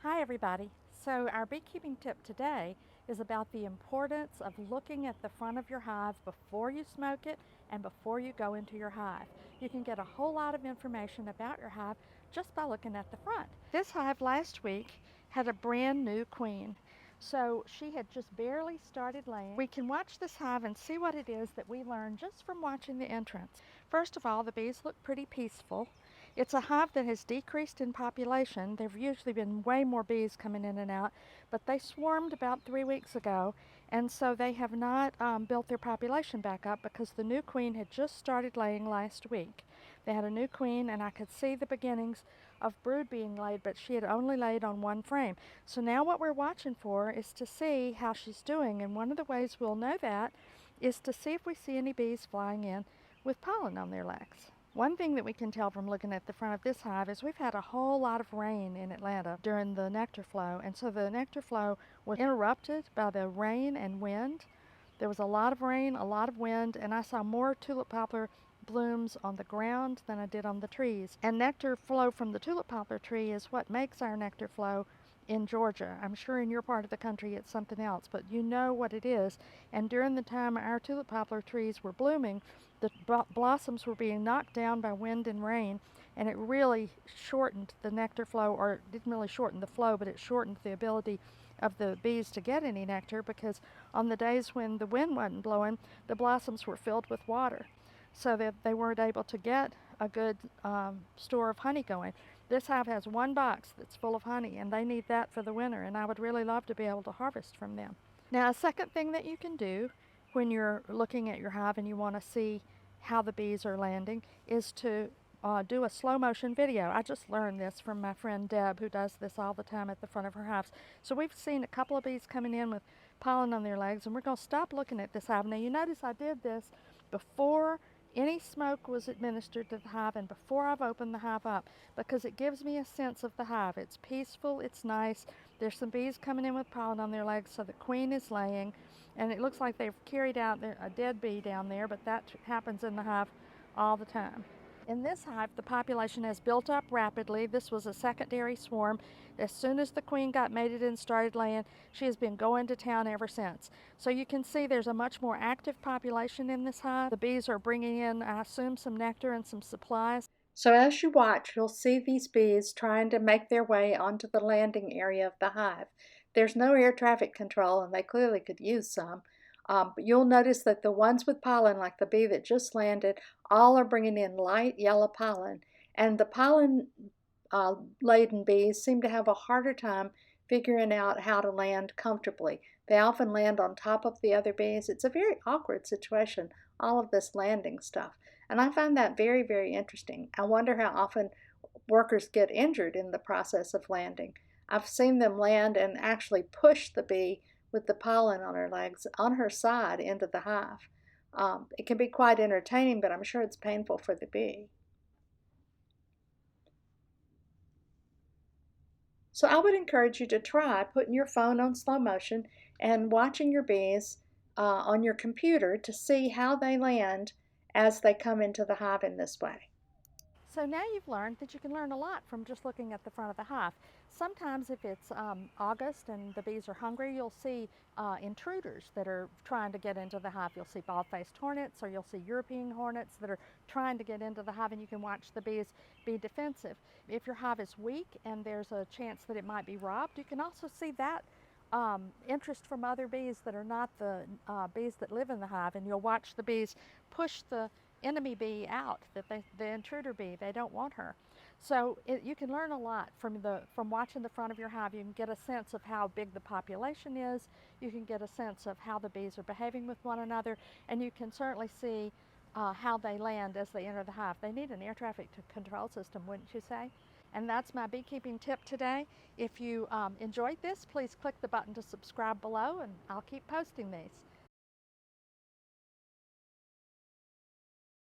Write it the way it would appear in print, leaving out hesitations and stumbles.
Hi everybody. So our beekeeping tip today is about the importance of looking at the front of your hive before you smoke it and before you go into your hive. You can get a whole lot of information about your hive just by looking at the front. This hive last week had a brand new queen. So she had just barely started laying. We can watch this hive and see what it is that we learned just from watching the entrance. First of all, the bees look pretty peaceful. It's a hive that has decreased in population. There have usually been way more bees coming in and out, but they swarmed about 3 weeks ago, and so they have not built their population back up because the new queen had just started laying last week. They had a new queen, and I could see the beginnings of brood being laid, but she had only laid on one frame. So now what we're watching for is to see how she's doing, and one of the ways we'll know that is to see if we see any bees flying in with pollen on their legs. One thing that we can tell from looking at the front of this hive is we've had a whole lot of rain in Atlanta during the nectar flow, and so the nectar flow was interrupted by the rain and wind. There was a lot of rain, a lot of wind, and I saw more tulip poplar blooms on the ground than I did on the trees. And nectar flow from the tulip poplar tree is what makes our nectar flow in Georgia. I'm sure in your part of the country it's something else, but you know what it is. And during the time our tulip poplar trees were blooming, the blossoms were being knocked down by wind and rain, and it really shortened the nectar flow, or it didn't really shorten the flow, but it shortened the ability of the bees to get any nectar, because on the days when the wind wasn't blowing, the blossoms were filled with water, so that they weren't able to get a good store of honey going. This hive has one box that's full of honey, and they need that for the winter, and I would really love to be able to harvest from them. Now, a second thing that you can do when you're looking at your hive and you want to see how the bees are landing is to do a slow motion video. I just learned this from my friend Deb, who does this all the time at the front of her hives. So we've seen a couple of bees coming in with pollen on their legs, and we're going to stop looking at this hive. Now, you notice I did this before any smoke was administered to the hive and before I've opened the hive up, because it gives me a sense of the hive. It's peaceful, it's nice. There's some bees coming in with pollen on their legs, so the queen is laying, and it looks like they've carried out a dead bee down there, but that happens in the hive all the time. In this hive, the population has built up rapidly. This was a secondary swarm. As soon as the queen got mated and started laying, she has been going to town ever since. So you can see there's a much more active population in this hive. The bees are bringing in, I assume, some nectar and some supplies. So as you watch, you'll see these bees trying to make their way onto the landing area of the hive. There's no air traffic control, and they clearly could use some. But you'll notice that the ones with pollen, like the bee that just landed, all are bringing in light yellow pollen. And the pollen laden bees seem to have a harder time figuring out how to land comfortably. They often land on top of the other bees. It's a very awkward situation, all of this landing stuff. And I find that very, very interesting. I wonder how often workers get injured in the process of landing. I've seen them land and actually push the bee with the pollen on her legs, on her side, into the hive. It can be quite entertaining, but I'm sure it's painful for the bee. So I would encourage you to try putting your phone on slow motion and watching your bees on your computer to see how they land as they come into the hive in this way. So now you've learned that you can learn a lot from just looking at the front of the hive. Sometimes if it's August and the bees are hungry, you'll see intruders that are trying to get into the hive. You'll see bald-faced hornets, or you'll see European hornets that are trying to get into the hive, and you can watch the bees be defensive. If your hive is weak and there's a chance that it might be robbed, you can also see that interest from other bees that are not the bees that live in the hive, and you'll watch the bees push the enemy bee out, the intruder bee. They don't want her. So you can learn a lot from watching the front of your hive. You can get a sense of how big the population is. You can get a sense of how the bees are behaving with one another, and you can certainly see how they land as they enter the hive. They need an air traffic control system, wouldn't you say? And that's my beekeeping tip today. If you enjoyed this, please click the button to subscribe below, and I'll keep posting these.